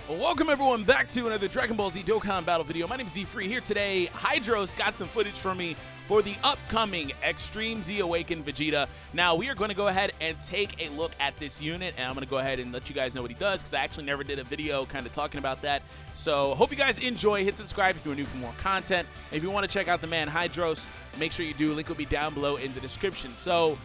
Well, welcome everyone back to another Dragon Ball Z Dokkan battle video. My name is D-Free here today. Hydros got some footage for me for the upcoming Extreme Z Awakened Vegeta. Now, we are going to go ahead and take a look at this unit, and I'm going to go ahead and let you guys know what he does, because I actually never did a video kind of talking about that. So, hope you guys enjoy. Hit subscribe if you're new for more content. If you want to check out the man Hydros, make sure you do. Link will be down below in the description. So,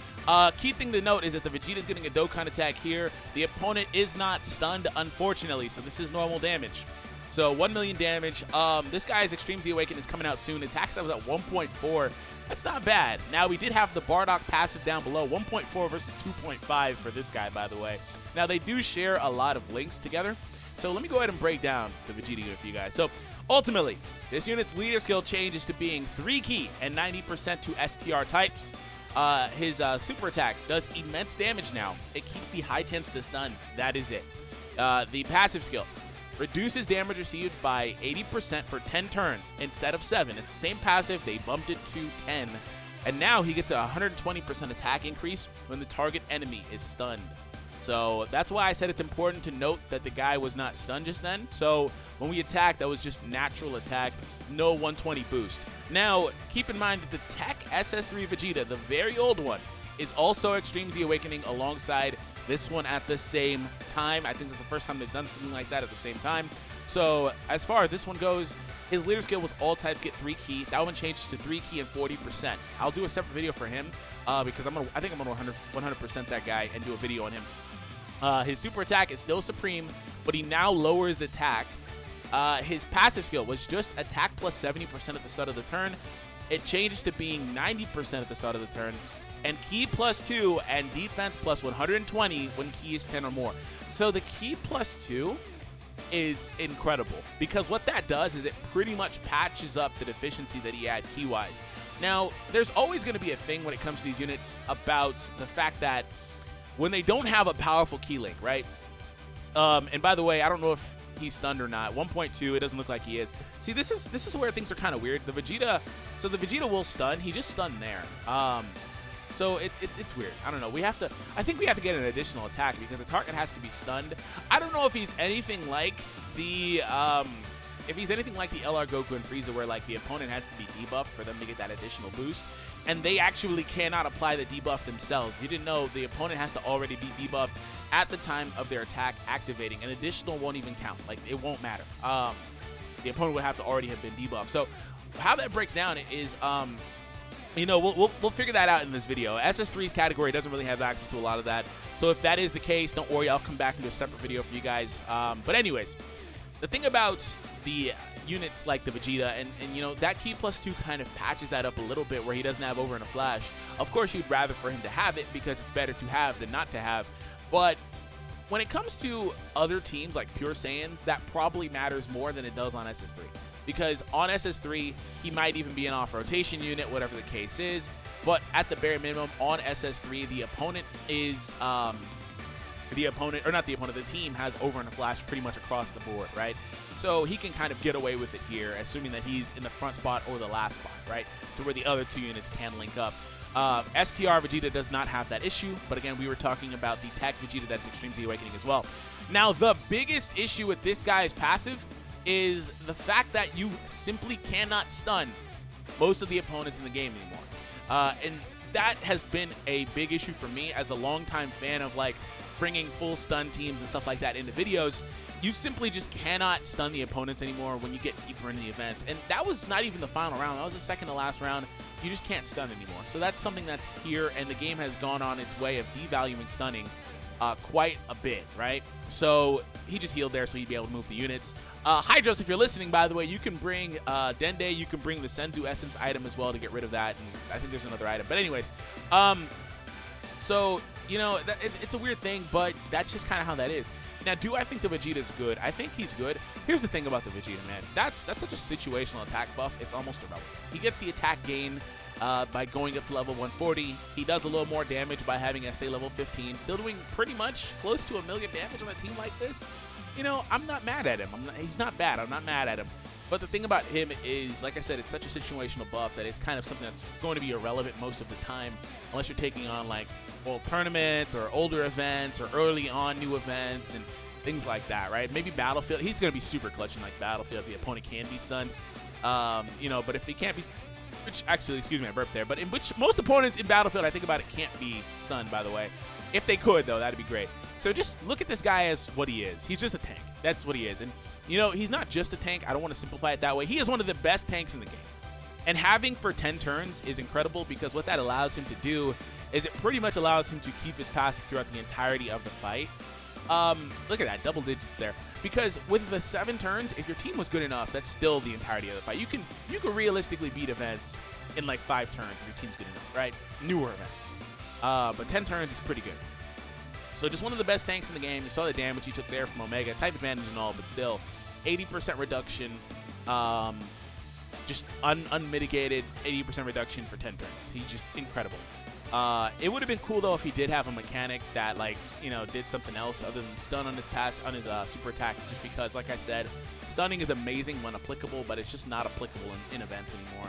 key thing to note is that the Vegeta is getting a Dokkan attack here. The opponent is not stunned, unfortunately, so this is normal damage. So 1 million damage. This guy's Extreme Z Awakened is coming out soon. Attack that was at 1.4. That's not bad. Now, we did have the Bardock passive down below. 1.4 versus 2.5 for this guy, by the way. Now, they do share a lot of links together. So let me go ahead and break down the Vegeta unit for you guys. So ultimately, this unit's leader skill changes to being 3 key and 90% to STR types. His super attack does immense damage now. It keeps the high chance to stun. That is it. The passive skill reduces damage received by 80% for 10 turns instead of 7. It's the same passive. They bumped it to 10. And now he gets a 120% attack increase when the target enemy is stunned. So that's why I said it's important to note that the guy was not stunned just then. So when we attacked, that was just natural attack, no 120 boost. Now, keep in mind that the Tech SS3 VEGETA, the very old one, is also Extreme Z Awakening alongside this one at the same time. I think this is the first time they've done something like that at the same time. So as far as this one goes, his leader skill was all types get 3 key. That one changes to 3 key and 40%. I'll do a separate video for him because I think I'm gonna 100% that guy and do a video on him. His super attack is still supreme, but he now lowers attack. His passive skill was just attack plus 70% at the start of the turn. It changes to being 90% at the start of the turn. And key plus 2 and defense plus 120 when key is 10 or more. So the key plus 2 is incredible, because what that does is it pretty much patches up the deficiency that he had key-wise. Now, there's always going to be a thing when it comes to these units about the fact that when they don't have a powerful key link, right? And by the way, I don't know if he's stunned or not. 1.2, it doesn't look like he is. See, this is where things are kind of weird. The Vegeta will stun. He just stunned there. So it's weird. I don't know. I think we have to get an additional attack because the target has to be stunned. I don't know if he's anything like the LR Goku and Frieza, where like the opponent has to be debuffed for them to get that additional boost, and they actually cannot apply the debuff themselves. If you didn't know, the opponent has to already be debuffed at the time of their attack activating. An additional won't even count. Like, it won't matter. The opponent would have to already have been debuffed. So how that breaks down is you know, we'll figure that out in this video. SS3's category doesn't really have access to a lot of that. So if that is the case, don't worry, I'll come back and do a separate video for you guys. But anyways, the thing about the units like the Vegeta, and you know, that key plus 2 kind of patches that up a little bit where he doesn't have over in a flash. Of course, you'd rather for him to have it because it's better to have than not to have. But when it comes to other teams like Pure Saiyans, that probably matters more than it does on SS3. Because on SS3, he might even be an off-rotation unit, whatever the case is. But at the bare minimum, on SS3, the opponent is, the team has over in a flash pretty much across the board, right? So he can kind of get away with it here, assuming that he's in the front spot or the last spot, right? To where the other two units can link up. STR Vegeta does not have that issue, but again, we were talking about the Tech Vegeta that's Extreme Z Awakening as well. Now, the biggest issue with this guy's passive is the fact that you simply cannot stun most of the opponents in the game anymore. And that has been a big issue for me as a longtime fan of like bringing full stun teams and stuff like that into videos. You simply just cannot stun the opponents anymore when you get deeper into the events. And that was not even the final round. That was the second to last round. You just can't stun anymore. So that's something that's here, and the game has gone on its way of devaluing stunning quite a bit, right? So he just healed there so he'd be able to move the units. Hydros, if you're listening, by the way, you can bring Dende, you can bring the Senzu Essence item as well to get rid of that, and I think there's another item. But anyways, so, you know, it's a weird thing, but that's just kind of how that is. Now, do I think the Vegeta's good? I think he's good. Here's the thing about the Vegeta, man. That's such a situational attack buff, it's almost irrelevant. He gets the attack gain by going up to level 140. He does a little more damage by having SA level 15. Still doing pretty much close to 1 million damage on a team like this. You know, I'm not mad at him. He's not bad. I'm not mad at him. But the thing about him is, like I said, it's such a situational buff that it's kind of something that's going to be irrelevant most of the time, unless you're taking on like old tournament or older events or early on new events, and things like that, right? Maybe Battlefield. He's going to be super clutch in like Battlefield. The opponent can be stunned, you know, but if he can't be, which actually, excuse me, I burped there, but in which most opponents in Battlefield, I think about it, can't be stunned, by the way. If they could, though, that'd be great. So just look at this guy as what he is. He's just a tank. That's what he is. And, you know, he's not just a tank. I don't want to simplify it that way. He is one of the best tanks in the game. And having for 10 turns is incredible because what that allows him to do is it pretty much allows him to keep his passive throughout the entirety of the fight. Look at that, double digits there. Because with the 7 turns, if your team was good enough, that's still the entirety of the fight. You can realistically beat events in like 5 turns if your team's good enough, right? Newer events. But 10 turns is pretty good. So just one of the best tanks in the game. You saw the damage he took there from Omega. Type advantage and all, but still 80% reduction. Just unmitigated 80% reduction for 10 turns. He's just incredible. It would have been cool though if he did have a mechanic that, like, you know, did something else other than stun on his super attack. Just because, like I said, stunning is amazing when applicable, but it's just not applicable in events anymore.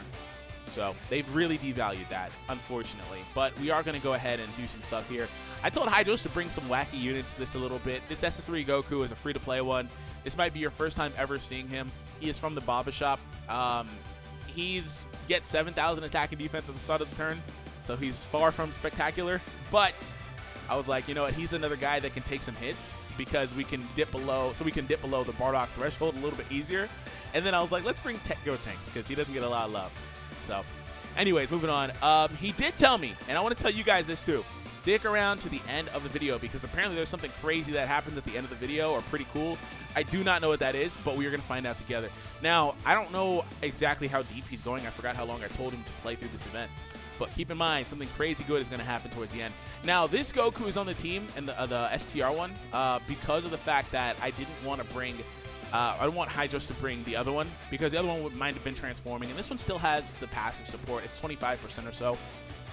So they've really devalued that, unfortunately. But we are going to go ahead and do some stuff here. I told Hydros to bring some wacky units this a little bit. This SS3 Goku is a free-to-play one. This might be your first time ever seeing him. He is from the Baba Shop. He's gets 7,000 attack and defense at the start of the turn, so he's far from spectacular. But I was like, you know what? He's another guy that can take some hits because we can dip below, the Bardock threshold a little bit easier. And then I was like, let's bring Go Tanks because he doesn't get a lot of love. So, anyways, moving on. He did tell me, and I want to tell you guys this too. Stick around to the end of the video because apparently there's something crazy that happens at the end of the video, or pretty cool. I do not know what that is, but we are going to find out together. Now, I don't know exactly how deep he's going. I forgot how long I told him to play through this event. But keep in mind, something crazy good is going to happen towards the end. Now, this Goku is on the team, and the STR one, because of the fact that I didn't want to bring... I don't want Hydros to bring the other one because the other one might have been transforming, and this one still has the passive support. It's 25% or so.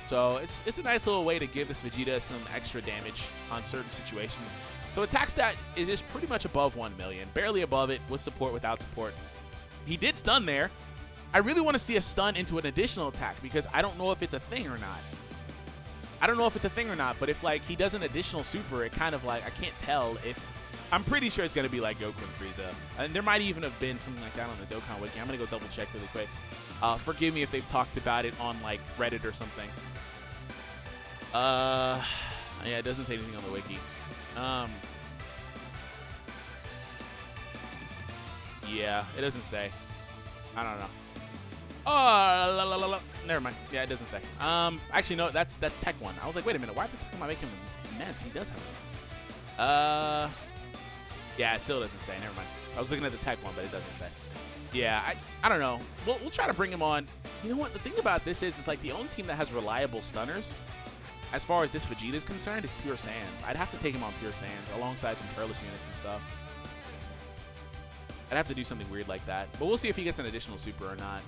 So it's a nice little way to give this Vegeta some extra damage on certain situations. So attack stat is just pretty much above 1 million, barely above it, with support, without support. He did stun there. I really want to see a stun into an additional attack because I don't know if it's a thing or not. But if like he does an additional super, it kind of like, I can't tell if... I'm pretty sure it's going to be like Goku and Frieza. And there might even have been something like that on the Dokkan Wiki. I'm going to go double check really quick. Forgive me if they've talked about it on like Reddit or something. Yeah, it doesn't say anything on the Wiki. Yeah, it doesn't say. I don't know. Oh, never mind. Yeah, it doesn't say. Actually, no, that's Tech 1. I was like, wait a minute. Why the Tech am I making him immense? He does have immense. Yeah, it still doesn't say. Never mind. I was looking at the Tech 1, but it doesn't say. Yeah, I don't know. We'll try to bring him on. You know what? The thing about this is, it's like the only team that has reliable stunners, as far as this Vegeta is concerned, is Pure Saiyans. I'd have to take him on Pure Saiyans alongside some Turles units and stuff. I'd have to do something weird like that. But we'll see if he gets an additional super or not.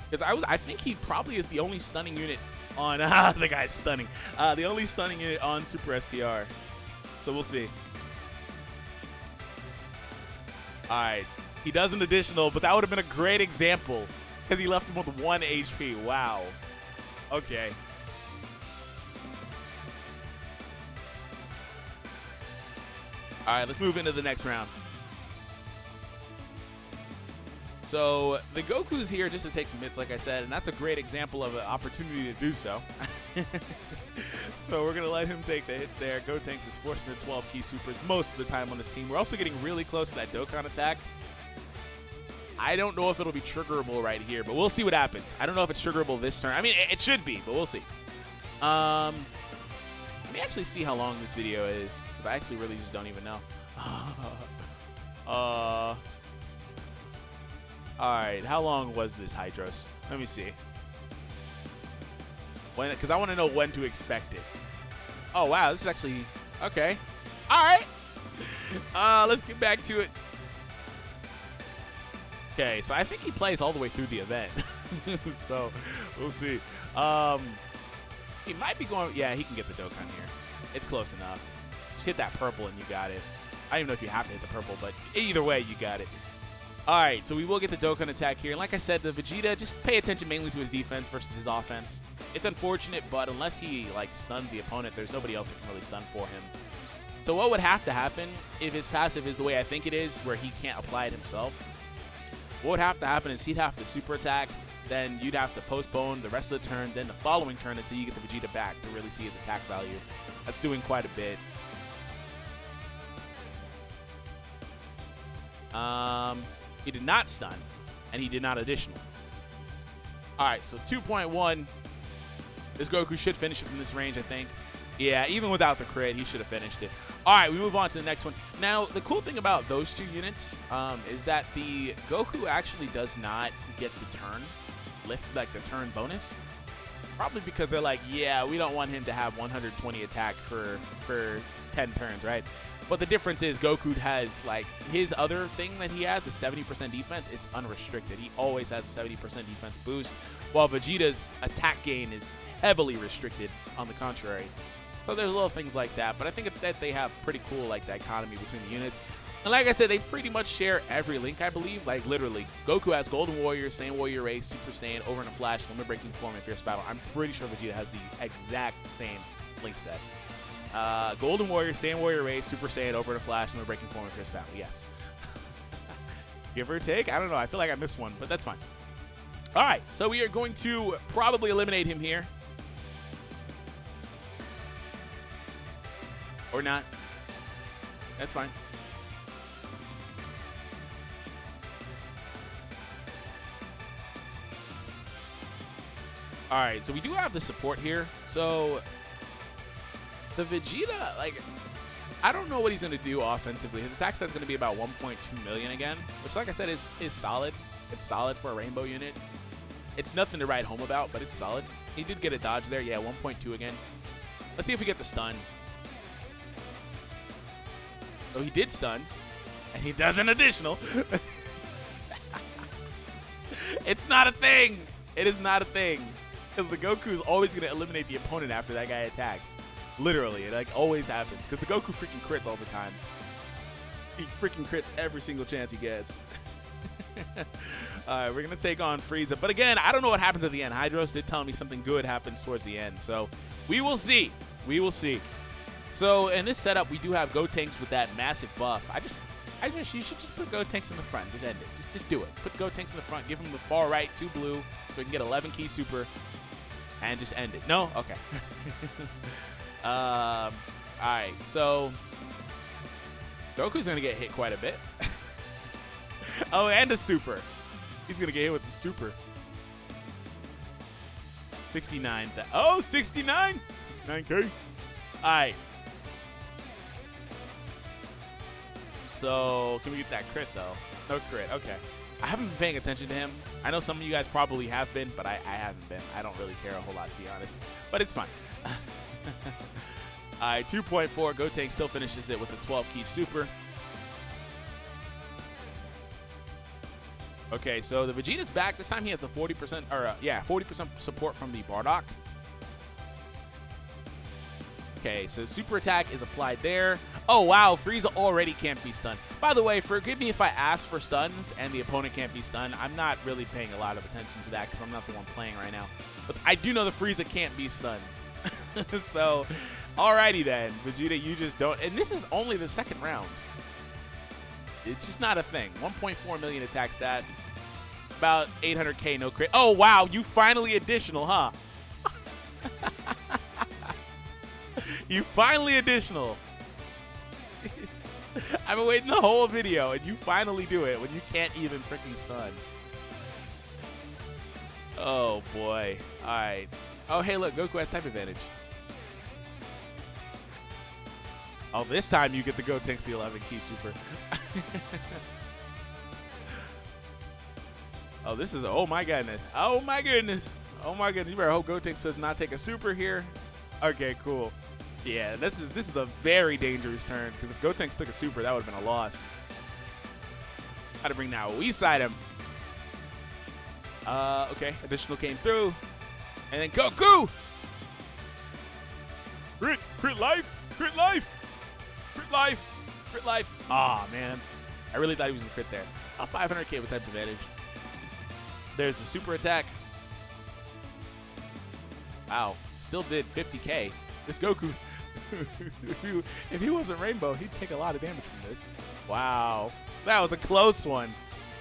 Because I think he probably is the only stunning unit on the guy's stunning. The only stunning unit on Super STR. So we'll see. Alright. He does an additional, but that would have been a great example. Because he left him with 1 HP. Wow. Okay. Alright, let's move into the next round. So the Goku's here just to take some hits, like I said, and that's a great example of an opportunity to do so. So we're going to let him take the hits there. Gotenks is forced into 12 key supers most of the time on this team. We're also getting really close to that Dokkan attack. I don't know if it'll be triggerable right here, but we'll see what happens. I don't know if it's triggerable this turn. I mean, it should be, but we'll see. Let me actually see how long this video is, because I actually really just don't even know. Alright, how long was this, Hydros? Let me see. Because I want to know when to expect it. Oh, wow, this is actually... Okay. Alright. Let's get back to it. Okay, so I think he plays all the way through the event. So, we'll see. He might be going... Yeah, he can get the Dokkan here. It's close enough. Just hit that purple and you got it. I don't even know if you have to hit the purple, but either way, you got it. All right, so we will get the Dokkan attack here. And like I said, the Vegeta, just pay attention mainly to his defense versus his offense. It's unfortunate, but unless he like stuns the opponent, there's nobody else that can really stun for him. So what would have to happen if his passive is the way I think it is, where he can't apply it himself? What would have to happen is he'd have to super attack, then you'd have to postpone the rest of the turn, then the following turn until you get the Vegeta back to really see his attack value. That's doing quite a bit. He did not stun, and he did not additional. All right, so 2.1. This Goku should finish it from this range, I think. Yeah, even without the crit, he should have finished it. All right, we move on to the next one. Now, the cool thing about those two units is that the Goku actually does not get the turn lift, like the turn bonus. Probably because they're like, yeah, we don't want him to have 120 attack for 10 turns, right? But the difference is Goku has, like, his other thing that he has, the 70% defense, it's unrestricted. He always has a 70% defense boost, while Vegeta's attack gain is heavily restricted on the contrary. So there's little things like that, but I think that they have pretty cool, like, dichotomy between the units. And like I said, they pretty much share every link, I believe. Like, literally, Goku has Golden Warrior, Saiyan Warrior Race, Super Saiyan, Over in a Flash, Limit Breaking Form, and Fierce Battle. I'm pretty sure Vegeta has the exact same link set. Golden Warrior, Saiyan Warrior Race, Super Saiyan, Over in a Flash, Limit Breaking Form, and Fierce Battle. Yes. Give or take? I don't know. I feel like I missed one, but that's fine. All right, so we are going to probably eliminate him here. Or not. That's fine. All right, so we do have the support here. So the Vegeta, like, I don't know what he's going to do offensively. His attack set is going to be about 1.2 million again, which, like I said, is solid. It's solid for a Rainbow unit. It's nothing to write home about, but it's solid. He did get a dodge there. Yeah, 1.2 again. Let's see if we get the stun. So he did stun, and he does an additional. It's not a thing. It is not a thing. Because the Goku is always going to eliminate the opponent after that guy attacks. Literally, it like always happens. Because the Goku freaking crits all the time. He freaking crits every single chance he gets. Alright, we're going to take on Frieza. But again, I don't know what happens at the end. Hydros did tell me something good happens towards the end. So we will see. We will see. So in this setup, we do have Gotenks with that massive buff. You should just put Gotenks in the front. Just end it. Just do it. Put Gotenks in the front. Give him the far right 2 blue so he can get 11 key super and just end it. No? Okay. All right. So Goku's going to get hit quite a bit. Oh, and a super. He's going to get hit with the super. 69. Oh, 69? 69K? All right. So, can we get that crit, though? No crit. Okay. I haven't been paying attention to him. I know some of you guys probably have been, but I haven't been. I don't really care a whole lot, to be honest. But it's fine. All right, 2.4. Gotenks still finishes it with a 12-key super. Okay, so the Vegeta's back. This time he has the 40%, or yeah, 40% support from the Bardock. Okay, so super attack is applied there. Oh, wow, Frieza already can't be stunned. By the way, forgive me if I ask for stuns and the opponent can't be stunned. I'm not really paying a lot of attention to that because I'm not the one playing right now. But I do know the Frieza can't be stunned. So, alrighty then. Vegeta, you just don't. And this is only the second round. It's just not a thing. 1.4 million attack stat. About 800k no crit. Oh, wow, you finally additional, huh? You finally additional. I've been waiting the whole video, and you finally do it when you can't even freaking stun. Oh, boy. All right. Oh, hey, look. Goku has type advantage. Oh, this time you get the Gotenks the 11 key super. Oh, this is... Oh, my goodness. Oh, my goodness. Oh, my goodness. You better hope Gotenks does not take a super here. Okay, cool. Yeah, this is a very dangerous turn, because if Gotenks took a super, that would have been a loss. Got to bring that weak side him. Okay, additional came through. And then Goku! Crit life! Crit life! Crit life! Crit life! Aw, man. I really thought he was going to crit there. A 500k with type advantage. There's the super attack. Wow, still did 50k. This Goku, if he wasn't Rainbow, he'd take a lot of damage from this. Wow, that was a close one.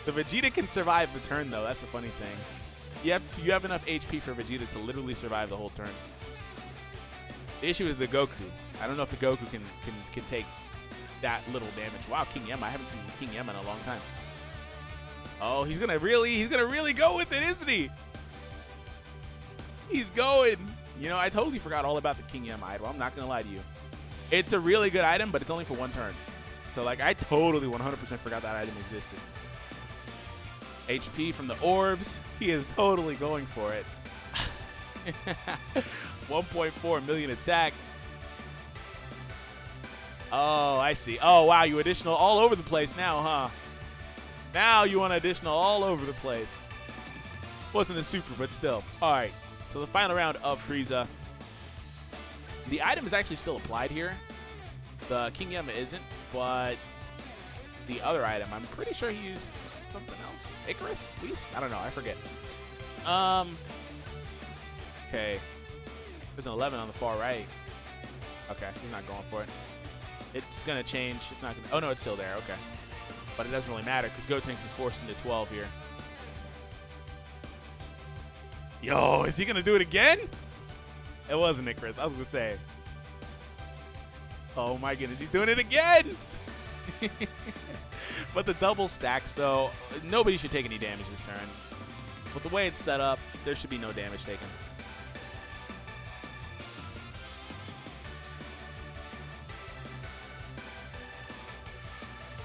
The Vegeta can survive the turn though. That's the funny thing. You have enough HP for Vegeta to literally survive the whole turn. The issue is the Goku. I don't know if the Goku can take that little damage. Wow, King Yemma. I haven't seen King Yemma in a long time. Oh, he's gonna really go with it, isn't he? He's going. You know, I totally forgot all about the King Yemma item. I'm not gonna lie to you. It's a really good item, but it's only for one turn. So like, I totally 100% forgot that item existed. HP from the orbs. He is totally going for it. 1.4 million attack. Oh, I see. Oh, wow, you additional all over the place now, huh? Now you want additional all over the place. Wasn't a super, but still. All right, so the final round of Frieza. The item is actually still applied here. The King Yemma isn't, but the other item, I'm pretty sure he used something else. Icarus? Whis? I don't know. I forget. Okay. There's an 11 on the far right. Okay, he's not going for it. It's going to change. It's not going to... Oh, no, it's still there. Okay. But it doesn't really matter because Gotenks is forced into 12 here. Yo, is he going to do it again? It wasn't Icarus. I was going to say. Oh, my goodness. He's doing it again. But the double stacks, though, nobody should take any damage this turn. But the way it's set up, there should be no damage taken.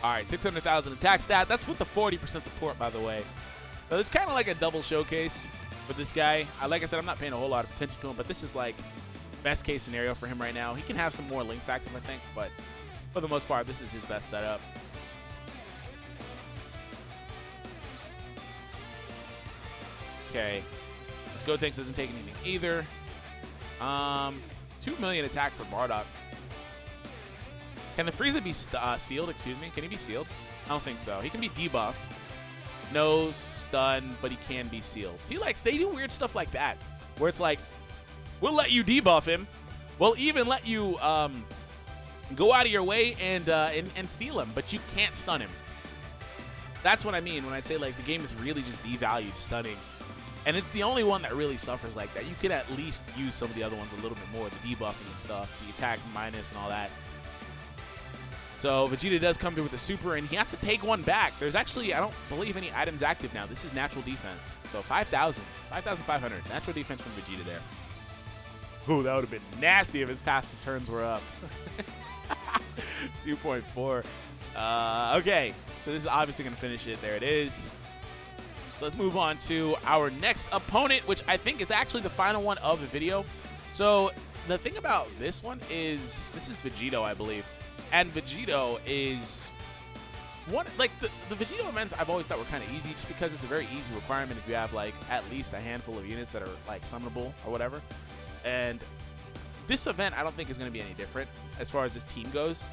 All right, 600,000 attack stat. That's with the 40% support, by the way. So it's kind of like a double showcase with this guy. Like I said, I'm not paying a whole lot of attention to him, but this is like best case scenario for him right now. He can have some more links active, I think, but for the most part, this is his best setup. Okay, this Gotenks doesn't take anything either. 2 million attack for Bardock. Can the Frieza be sealed? Excuse me. Can he be sealed? I don't think so. He can be debuffed. No stun, but he can be sealed. See, like, they do weird stuff like that, where it's like, we'll let you debuff him. We'll even let you go out of your way and seal him, but you can't stun him. That's what I mean when I say, like, the game is really just devalued stunning. And it's the only one that really suffers like that. You could at least use some of the other ones a little bit more, the debuffing and stuff, the attack minus and all that. So Vegeta does come through with the super, and he has to take one back. There's actually, I don't believe, any items active now. This is natural defense. So 5,500. Natural defense from Vegeta there. Ooh, that would have been nasty if his passive turns were up. 2.4. Okay, so this is obviously going to finish it. There it is. Let's move on to our next opponent, which I think is actually the final one of the video. So the thing about this one is, this is Vegeto, I believe. And Vegeto is one, like the Vegeto events I've always thought were kind of easy just because it's a very easy requirement if you have like at least a handful of units that are like summonable or whatever. And this event I don't think is going to be any different as far as this team goes.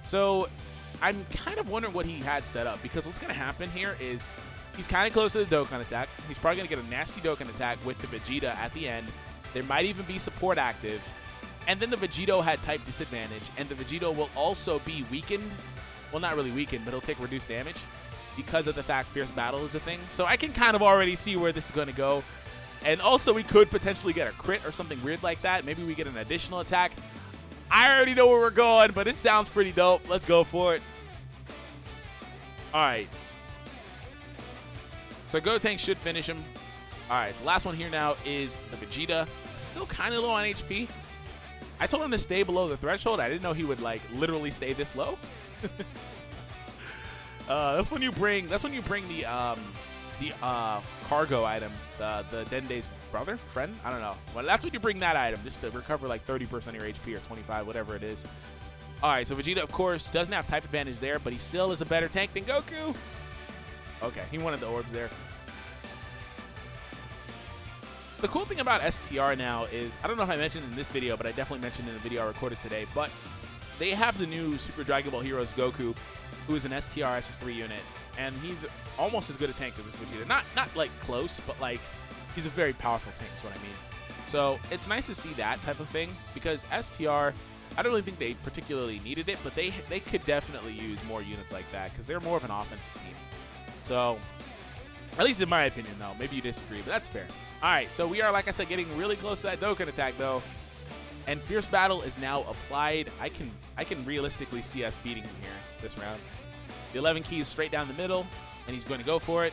So I'm kind of wondering what he had set up, because what's going to happen here is he's kind of close to the Dokkan attack. He's probably going to get a nasty Dokkan attack with the Vegeta at the end. There might even be support active. And then the Vegeto had type disadvantage, and the Vegeto will also be weakened. Well, not really weakened, but he'll take reduced damage because of the fact Fierce Battle is a thing. So I can kind of already see where this is going to go. And also, we could potentially get a crit or something weird like that. Maybe we get an additional attack. I already know where we're going, but it sounds pretty dope. Let's go for it. All right. So Gotenks should finish him. All right, so the last one here now is the Vegeta. Still kind of low on HP. I told him to stay below the threshold. I didn't know he would like literally stay this low. That's when you bring the cargo item, the Dende's friend. I don't know. Well, that's when you bring that item just to recover like 30% of your HP or 25, whatever it is. All right, so Vegeta of course doesn't have type advantage there, but he still is a better tank than Goku. Okay, he wanted the orbs there. The cool thing about STR now is, I don't know if I mentioned in this video, but I definitely mentioned in the video I recorded today, but they have the new Super Dragon Ball Heroes Goku, who is an STR SS3 unit. and he's almost as good a tank as this Vegeta. Not like close, but like he's a very powerful tank is what I mean. So it's nice to see that type of thing, because STR, I don't really think they particularly needed it, but they could definitely use more units like that, because they're more of an offensive team. So at least in my opinion, though. Maybe you disagree, but that's fair. All right, so we are, like I said, getting really close to that Dokkan attack, though. And Fierce Battle is now applied. I can realistically see us beating him here this round. The 11 key is straight down the middle, and he's going to go for it.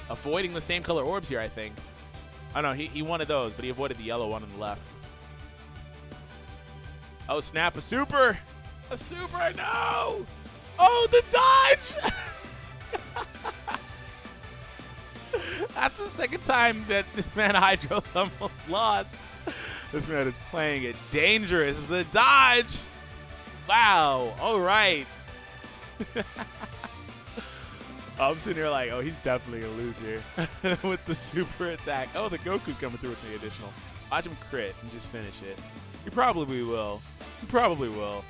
Avoiding the same color orbs here, I think. Oh, no, he wanted those, but he avoided the yellow one on the left. Oh, snap, a super! A super, no! Oh, the dodge! That's the second time that this man Hydros almost lost. This man is playing it dangerous. The dodge! Wow, all right. I'm sitting here like, oh, he's definitely going to lose here with the super attack. Oh, the Goku's coming through with the additional. Watch him crit and just finish it. He probably will. He probably will.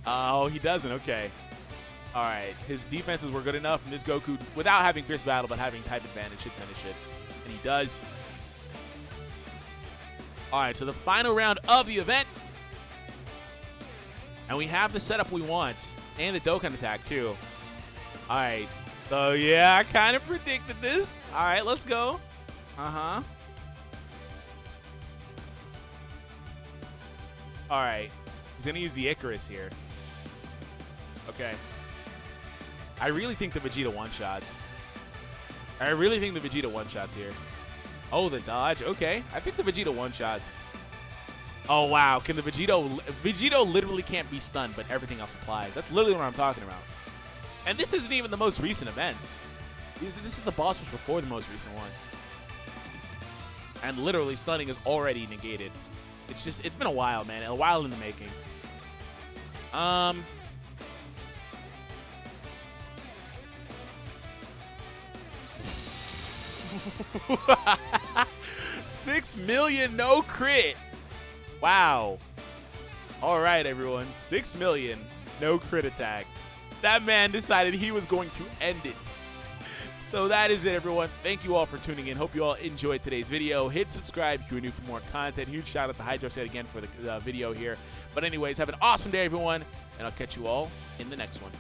Oh, he doesn't. Okay. All right. His defenses were good enough, and this Goku, without having Fierce Battle but having type advantage, should finish it. And he does. All right, so the final round of the event. And we have the setup we want, and the Dokkan attack, too. All right. So, yeah, I kind of predicted this. All right, let's go. Uh-huh. All right. He's going to use the Icarus here. Okay. I really think the Vegeta one-shots. I really think the Vegeta one-shots here. Oh, the dodge. Okay. I think the Vegeta one-shots. Oh, wow. Can the Vegeto literally can't be stunned, but everything else applies. That's literally what I'm talking about. And this isn't even the most recent events. This is the boss rush before the most recent one. And literally stunning is already negated. It's been a while, man. A while in the making. 6 million no crit. Wow. All right, everyone. 6 million no crit attack. That man decided he was going to end it. So that is it, everyone. Thank you all for tuning in. Hope you all enjoyed today's video. Hit subscribe if you're new for more content. Huge shout out to Hydros yet again for the video here. But anyways, have an awesome day, everyone, and I'll catch you all in the next one.